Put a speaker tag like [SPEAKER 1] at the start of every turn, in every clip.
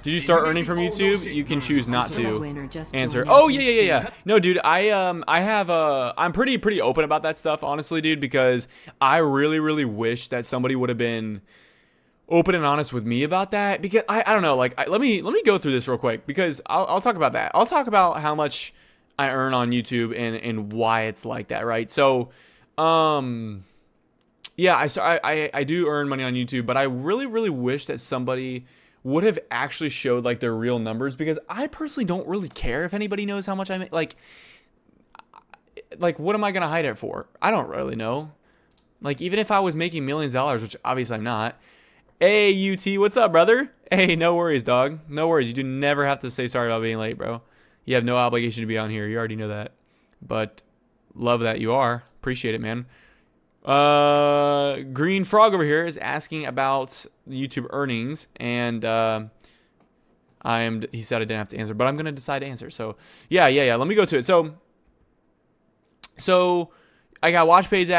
[SPEAKER 1] Did you start earning from YouTube? You can choose not to answer. Oh yeah. No, dude, I'm pretty open about that stuff, honestly, dude, because I really wish that somebody would have been open and honest with me about that, because I don't know, like let me go through this real quick, because I'll talk about that. I'll talk about how much I earn on YouTube and why it's like that, right? So, yeah, I do earn money on YouTube, but I really wish that somebody would have actually showed like their real numbers, because I personally don't really care if anybody knows how much I make. Like what am I gonna hide it for? I don't really know. Like, even if I was making millions of dollars, which obviously I'm not. Hey, UT, what's up, brother? Hey, no worries, dog. No worries. You do never have to say sorry about being late, bro. You have no obligation to be on here. You already know that. But love that you are. Appreciate it, man. Green Frog over here is asking about YouTube earnings, and he said I didn't have to answer, but I'm gonna decide to answer. So yeah. Let me go to it. So I got watch page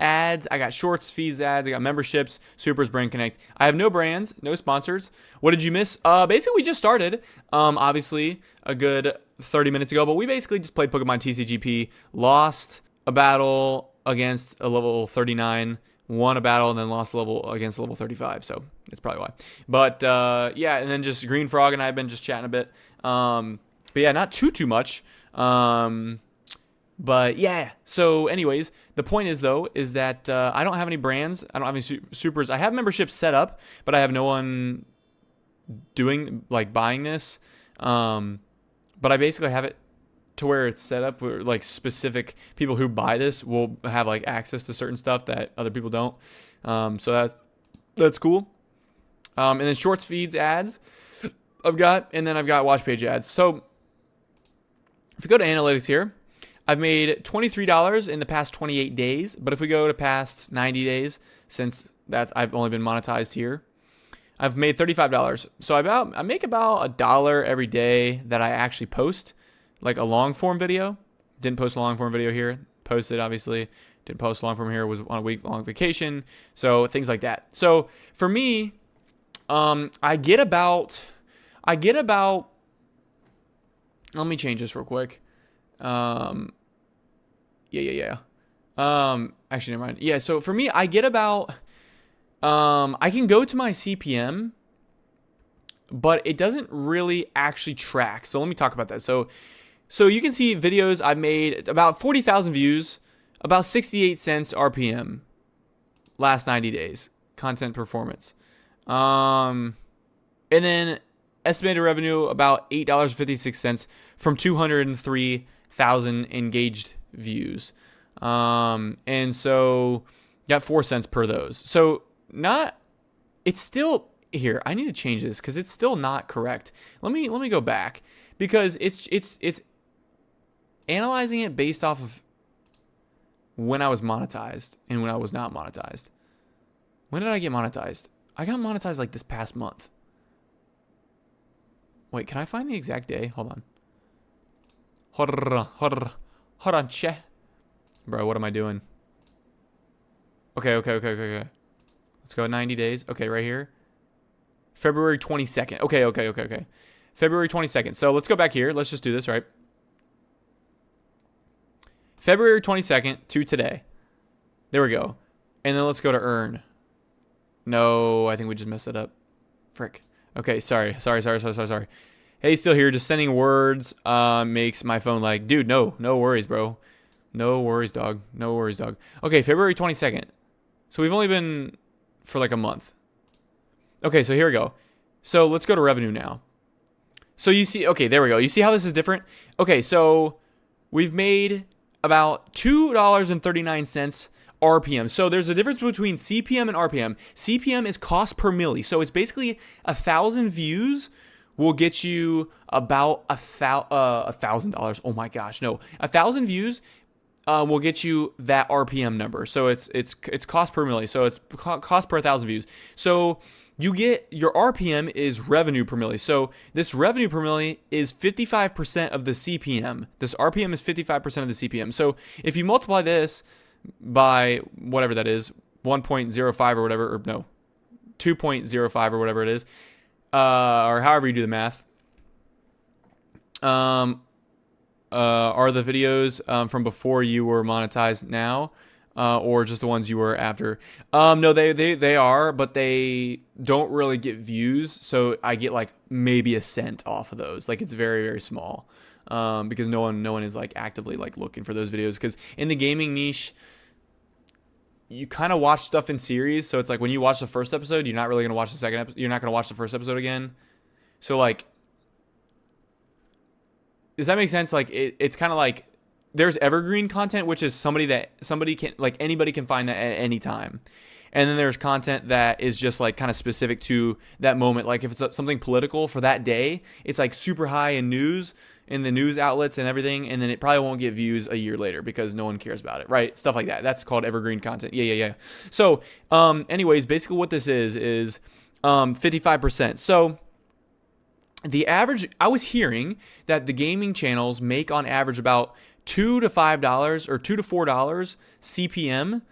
[SPEAKER 1] ads. I got shorts, feeds ads. I got memberships, supers, brand connect. I have no brands, no sponsors. What did you miss? Basically we just started. Obviously a good 30 minutes ago, but we basically just played Pokemon TCGP, lost a battle against a level 39, won a battle, and then lost a level against a level 35. So that's probably why. But yeah, and then just Green Frog and I have been just chatting a bit. But yeah, not too much. But yeah, so anyways, the point is though, is that I don't have any brands. I don't have any supers. I have memberships set up, but I have no one doing, like, buying this. But I basically have it to where it's set up where, like, specific people who buy this will have, like, access to certain stuff that other people don't. So that's cool. And then shorts, feeds, ads I've got, and then I've got watch page ads. So if you go to analytics here, I've made $23 in the past 28 days, but if we go to past 90 days, since I've only been monetized here, I've made $35. So I make about $1 every day that I actually post, like a long form video. Didn't post a long form video here. Posted, obviously. Didn't post long form here. Was on a week long vacation. So things like that. So for me, I get about. Let me change this real quick. Yeah. Actually, never mind. Yeah, so for me, I get about, I can go to my CPM, but it doesn't really actually track. So let me talk about that. So you can see videos I've made, about 40,000 views, about 68 cents RPM, last 90 days, content performance. And then estimated revenue, about $8.56 from 203,000 engaged views. And so got 4 cents per those. So it's still here. I need to change this because it's still not correct. Let me go back, because it's analyzing it based off of when I was monetized and when I was not monetized. When did I get monetized? I got monetized like this past month. Wait, can I find the exact day? Hold on. Hold on, che. Bro, what am I doing? Okay. Let's go 90 days. Okay, right here. February 22nd. Okay. February 22nd. So let's go back here. Let's just do this, right? February 22nd to today. There we go. And then let's go to earn. No, I think we just messed it up. Frick. Okay, sorry. Hey, still here. Just sending words makes my phone lag. Dude, no worries, bro. No worries, dog. Okay, February 22nd. So we've only been for like a month. Okay, so here we go. So let's go to revenue now. So you see, okay, there we go. You see how this is different? Okay, so we've made about $2.39 RPM. So there's a difference between CPM and RPM. CPM is cost per milli. So it's basically 1,000 views will get you about $1,000. Oh my gosh, no. 1,000 views will get you that RPM number. So it's cost per milli. So it's cost per 1,000 views. So you get your RPM is revenue per milli. So this revenue per milli is 55% of the CPM. This RPM is 55% of the CPM. So if you multiply this by whatever that is, 1.05 or whatever, or no, 2.05 or whatever it is, or however you do the math. Are the videos from before you were monetized now, or just the ones you were after? No, they are, but they don't really get views, so I get like maybe a cent off of those. Like it's very, very small, because no one is like actively like looking for those videos. Because in the gaming niche, you kind of watch stuff in series, so it's like when you watch the first episode, you're not really gonna watch the second episode. You're not gonna watch the first episode again. So like, does that make sense? Like it's kind of like there's evergreen content, which is somebody can, like anybody can find that at any time. And then there's content that is just like kind of specific to that moment. Like if it's something political for that day, it's like super high in news, in the news outlets and everything. And then it probably won't get views a year later because no one cares about it, right? Stuff like that. That's called evergreen content. Yeah. So, anyways, basically what this is 55%. So the average, I was hearing that the gaming channels make on average about $2 to $5 or $2 to $4 CPM,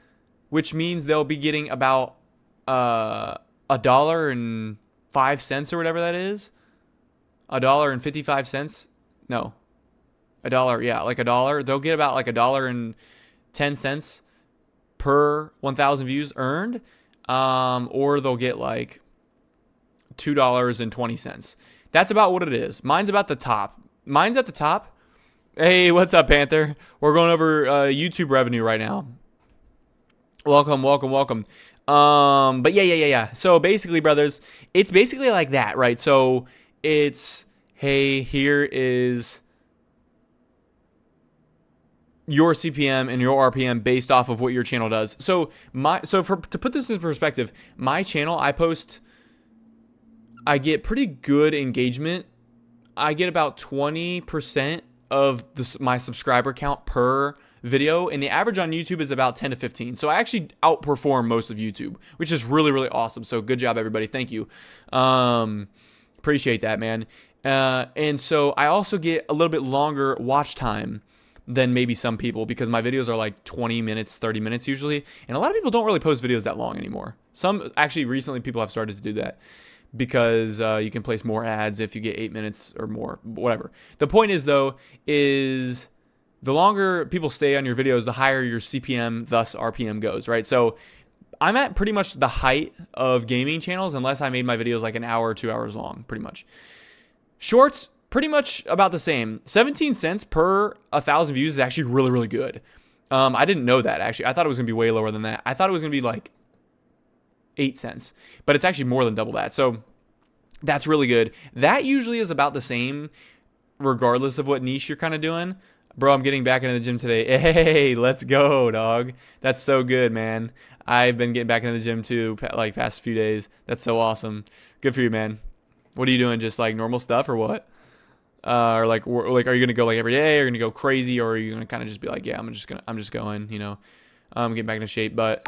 [SPEAKER 1] which means they'll be getting about $1.05 or whatever that is. $1.55. No, $1. Yeah, like $1. They'll get about like $1.10 per 1,000 views earned, or they'll get like $2.20. That's about what it is. Mine's about the top. Mine's at the top. Hey, what's up, Panther? We're going over YouTube revenue right now. Welcome. But yeah. So basically, brothers, it's basically like that, right? So it's, hey, here is your CPM and your RPM based off of what your channel does. So to put this in perspective, my channel, I get pretty good engagement. I get about 20% of my subscriber count per video, and the average on YouTube is about 10 to 15. So I actually outperform most of YouTube, which is really, really awesome. So good job, everybody. Thank you. Appreciate that, man. And so I also get a little bit longer watch time than maybe some people because my videos are like 20 minutes, 30 minutes usually. And a lot of people don't really post videos that long anymore. Some actually recently people have started to do that because you can place more ads if you get 8 minutes or more, whatever. The point is though, is the longer people stay on your videos, the higher your CPM, thus RPM goes, right? So I'm at pretty much the height of gaming channels unless I made my videos like an hour or 2 hours long, pretty much. Shorts, pretty much about the same. 17 cents per 1,000 views is actually really, really good. I didn't know that, actually. I thought it was going to be way lower than that. I thought it was going to be like 8 cents, but it's actually more than double that. So that's really good. That usually is about the same regardless of what niche you're kind of doing. Bro, I'm getting back into the gym today. Hey, let's go, dog. That's so good, man. I've been getting back into the gym too, like past few days. That's so awesome. Good for you, man. What are you doing? Just like normal stuff or what? Or like, are you gonna go like every day? Or are you gonna go crazy? Or are you gonna kind of just be like, yeah, I'm just going, you know, getting back into shape. But,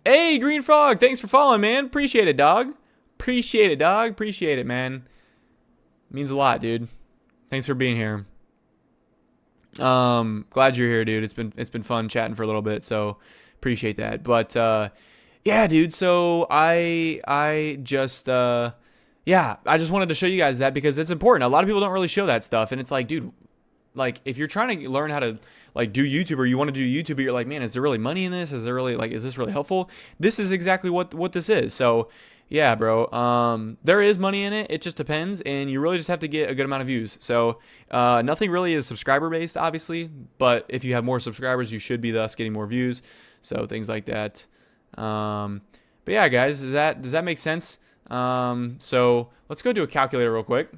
[SPEAKER 1] hey, Green Frog, thanks for following, man. Appreciate it, dog. Appreciate it, man. Means a lot, dude. Thanks for being here. Glad you're here, dude. It's been fun chatting for a little bit, so appreciate that. But yeah, dude. So I just wanted to show you guys that because it's important. A lot of people don't really show that stuff, and it's like, dude, like if you're trying to learn how to like do YouTube or you want to do YouTube, but you're like, man, is there really money in this? Is this really helpful? This is exactly what this is. So yeah, bro. There is money in it. It just depends, and you really just have to get a good amount of views. So nothing really is subscriber based, obviously, but if you have more subscribers, you should be thus getting more views. So things like that. But yeah, guys, does that make sense? So let's go do a calculator real quick.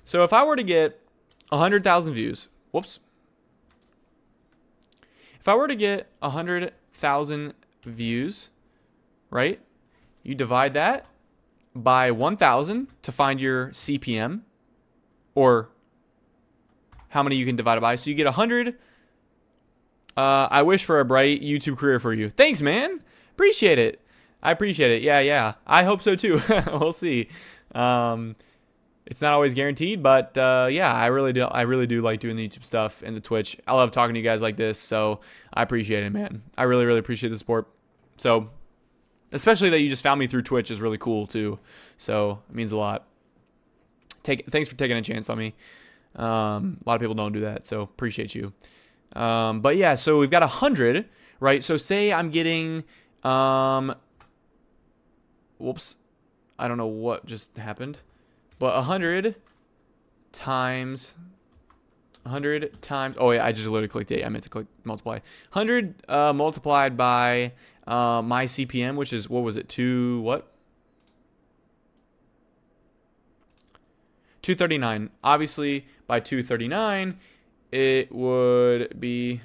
[SPEAKER 1] So if I were to get 100,000 views, whoops. If I were to get 100,000 views, right? You divide that by 1,000 to find your CPM, or how many you can divide it by. So you get 100. I wish for a bright YouTube career for you. Thanks, man. Appreciate it. I appreciate it. Yeah. I hope so too. We'll see. It's not always guaranteed, but yeah, I really do like doing the YouTube stuff and the Twitch. I love talking to you guys like this, so I appreciate it, man. I really appreciate the support. So Especially that you just found me through Twitch is really cool too. So it means a lot. Thanks for taking a chance on me. A lot of people don't do that, so appreciate you. But yeah, so we've got 100, right? So say I'm getting, whoops, I don't know what just happened, but 100 times, oh yeah, I just literally clicked 8. I meant to click multiply. 100 multiplied by my CPM, which is, what was it, 239. Obviously, by 239, it would be,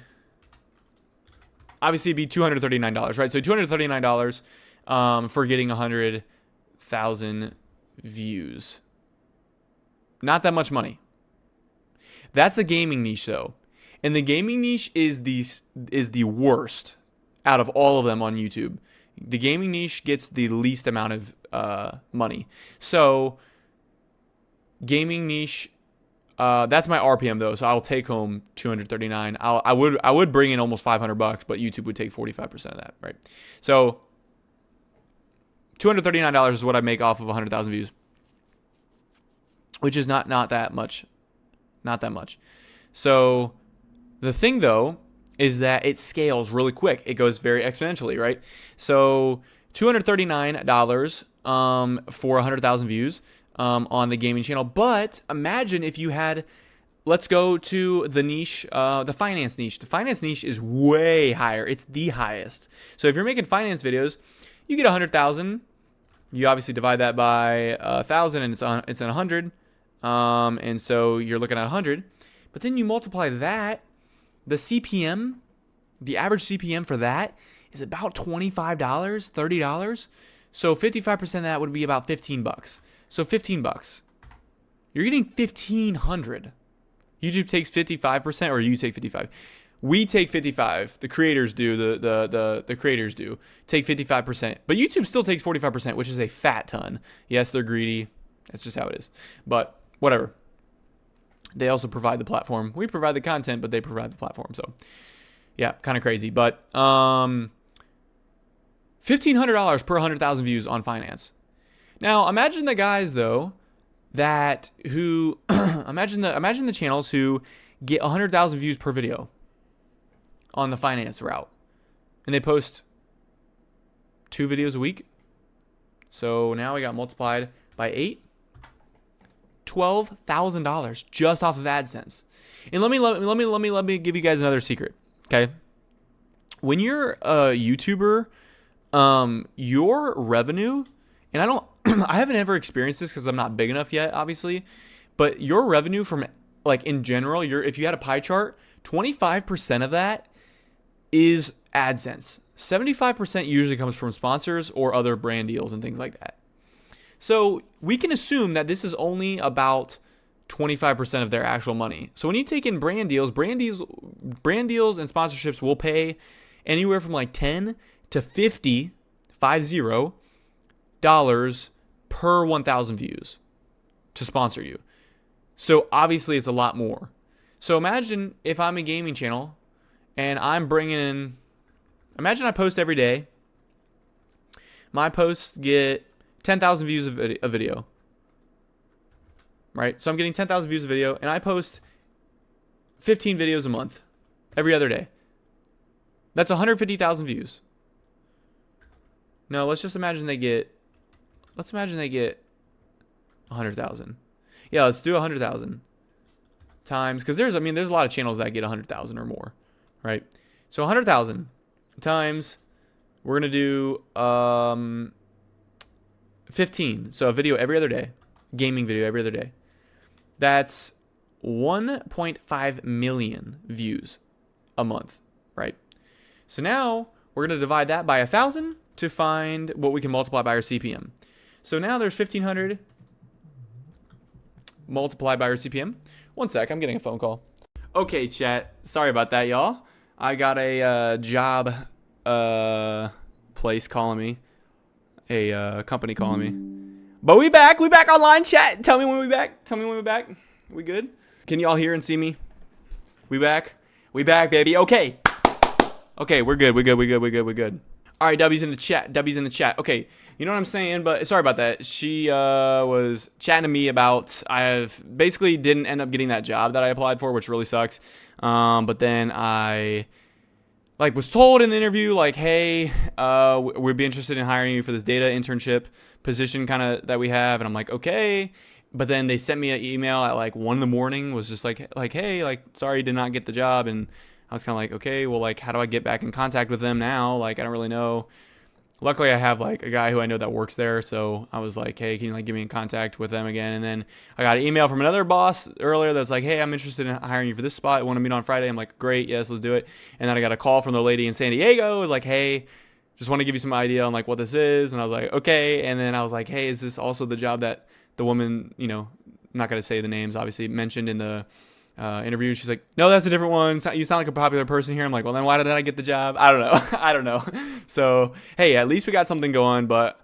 [SPEAKER 1] obviously, it'd be $239, right? So $239 for getting 100,000 views. Not that much money. That's the gaming niche, though. And the gaming niche is the worst out of all of them on YouTube. The gaming niche gets the least amount of money. So gaming niche, that's my RPM though. So I'll take home 239. I would bring in almost $500, but YouTube would take 45% of that, right? So $239 is what I make off of 100,000 views, which is not that much. Not that much. So the thing though is that it scales really quick. It goes very exponentially, right? So $239 for 100,000 views on the gaming channel. But imagine if you had, let's go to the niche, the finance niche. The finance niche is way higher. It's the highest. So if you're making finance videos, you get 100,000. You obviously divide that by 1,000, and it's in 100. And so you're looking at 100. But then you multiply that. The CPM, the average CPM for that is about $25, $30. So 55% of that would be about $15. So $15. You're getting 1,500. YouTube takes 55%, or you take 55. We take 55. The creators do. The creators do take 55%. But YouTube still takes 45%, which is a fat ton. Yes, they're greedy. That's just how it is. But whatever. They also provide the platform. We provide the content, but they provide the platform. So yeah, kind of crazy. But $1,500 per 100,000 views on finance. Now imagine the guys though that who imagine the channels who get 100,000 views per video on the finance route, and they post 2 videos a week. So now we got multiplied by 8. $12,000 just off of AdSense. And let me give you guys another secret. Okay, when you're a YouTuber, your revenue, and I haven't ever experienced this because I'm not big enough yet, obviously, but your revenue from, like, in general, if you had a pie chart, 25% of that is AdSense. 75% usually comes from sponsors or other brand deals and things like that. So we can assume that this is only about 25% of their actual money. So when you take in brand deals and sponsorships will pay anywhere from like $10 to $50 per 1,000 views to sponsor you. So obviously it's a lot more. So imagine if I'm a gaming channel and I'm bringing in, imagine I post every day. My posts get 10,000 views of a video, right? So I'm getting 10,000 views of video, and I post 15 videos a month, every other day. That's 150,000 views. No, let's imagine they get 100,000. Yeah, let's do 100,000 times, because there's a lot of channels that get 100,000 or more, right? So 100,000 times, we're gonna do 15. So a video every other day, gaming video every other day. That's 1.5 million views a month, right? So now we're going to divide that by 1,000 to find what we can multiply by our CPM. So now there's 1,500 multiplied by our CPM. One sec, I'm getting a phone call. Okay, chat. Sorry about that, y'all. I got a job place calling me. A company calling me. But we back online, chat. Tell me when we back. We good? Can y'all hear and see me? We back, baby. Okay, we're good. All right, W's in the chat. W's in the chat. Okay, you know what I'm saying? But sorry about that. She was chatting to me about I basically didn't end up getting that job that I applied for, which really sucks. But then I was told in the interview hey, we'd be interested in hiring you for this data internship position kind of that we have, and I'm like, okay. But then they sent me an email at 1 in the morning, was just hey, sorry, did not get the job. And I was kind of like, okay, well, how do I get back in contact with them now? I don't really know. Luckily, I have a guy who I know that works there, so I was like, hey, can you get me in contact with them again? And then I got an email from another boss earlier that's like, hey, I'm interested in hiring you for this spot. I want to meet on Friday. I'm like, great, yes, let's do it. And then I got a call from the lady in San Diego. It was like, hey, just want to give you some idea on what this is. And I was like, okay. And then I was like, hey, is this also the job that the woman, I'm not going to say the names, obviously, mentioned in the interview? She's like, no, that's a different one. You sound like a popular person here. I'm like, well, then why did I get the job? I don't know. I don't know. So, hey, at least we got something going, but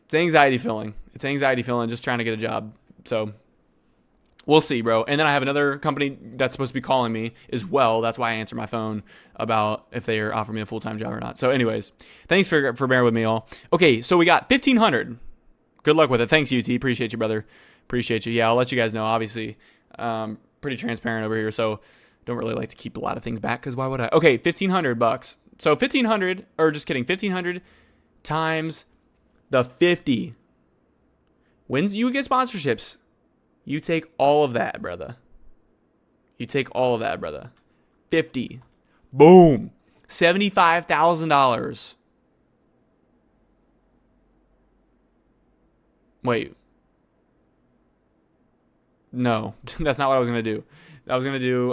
[SPEAKER 1] it's anxiety filling. Just trying to get a job. So we'll see, bro. And then I have another company that's supposed to be calling me as well. That's why I answer my phone about if they are offering me a full-time job or not. So anyways, thanks for bearing with me all. Okay, so we got 1,500. Good luck with it. Thanks, UT. Appreciate you, brother. Appreciate you. Yeah, I'll let you guys know, obviously. Pretty transparent over here, so don't really like to keep a lot of things back, because why would I? Okay, $1,500. So 1,500, or just kidding, 1,500 times the 50. When you get sponsorships, you take all of that, brother. 50. Boom. $75,000. Wait. No, that's not what I was going to do. I was going to do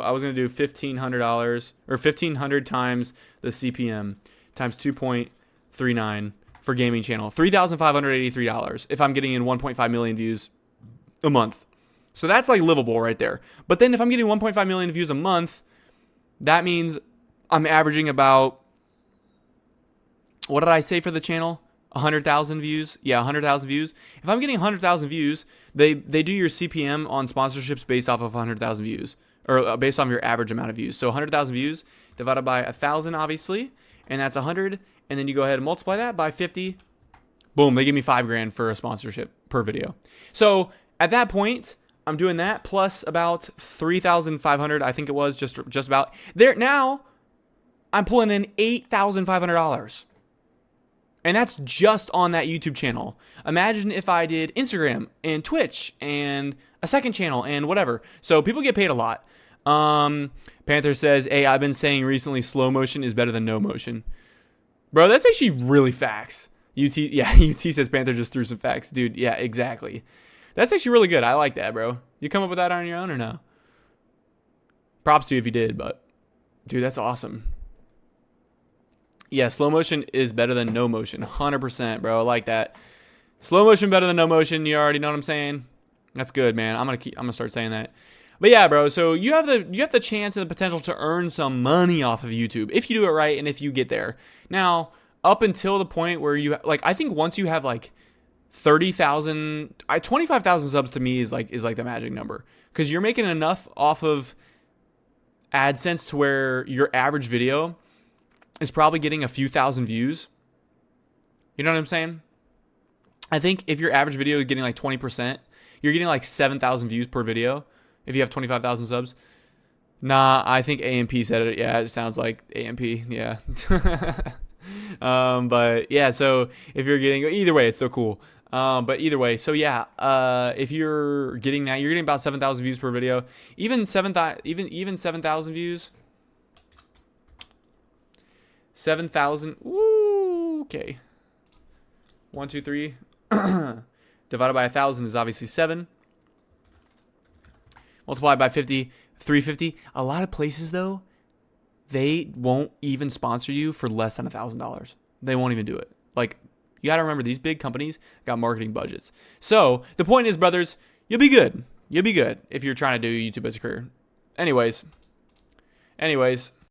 [SPEAKER 1] $1,500, or 1,500 times the CPM times 2.39 for gaming channel. $3,583 if I'm getting in 1.5 million views a month. So that's livable right there. But then if I'm getting 1.5 million views a month, that means I'm averaging about, what did I say for the channel? 100,000 views. Yeah, 100,000 views. If I'm getting 100,000 views, they do your CPM on sponsorships based off of 100,000 views, or based on your average amount of views. So 100,000 views divided by 1,000, obviously, and that's 100. And then you go ahead and multiply that by 50. Boom, they give me $5,000 for a sponsorship per video. So at that point, I'm doing that plus about 3,500. I think it was just about there. Now I'm pulling in $8,500. And that's just on that YouTube channel. Imagine if I did Instagram and Twitch and a second channel and whatever. So people get paid a lot. Panther says, hey, I've been saying recently slow motion is better than no motion. Bro, that's actually really facts. UT says Panther just threw some facts. Dude, yeah, exactly. That's actually really good. I like that, bro. You come up with that on your own or no? Props to you if you did, but dude, that's awesome. Yeah, slow motion is better than no motion. 100%, bro. I like that. Slow motion better than no motion. You already know what I'm saying. That's good, man. I'm gonna start saying that. But yeah, bro. So you have the chance and the potential to earn some money off of YouTube if you do it right and if you get there. Now, up until the point where you I think once you have 30,000, 25,000 subs to me is the magic number, because you're making enough off of AdSense to where your average video is probably getting a few thousand views. You know what I'm saying? I think if your average video is getting 20%, you're getting 7,000 views per video if you have 25,000 subs. Nah, I think AMP said it. Yeah, it sounds like AMP. Yeah. But yeah, so if you're getting, either way, it's still cool. But either way, so yeah, if you're getting that, you're getting about 7,000 views per video. Even 7,000 views. 7,000. Woo. Okay. 1, 2, 3. Divided by 1,000 is obviously 7. Multiplied by 50, 350. A lot of places though, they won't even sponsor you for less than $1,000. They won't even do it. You got to remember, these big companies got marketing budgets. So the point is, brothers, you'll be good. You'll be good if you're trying to do YouTube as a career. Anyways.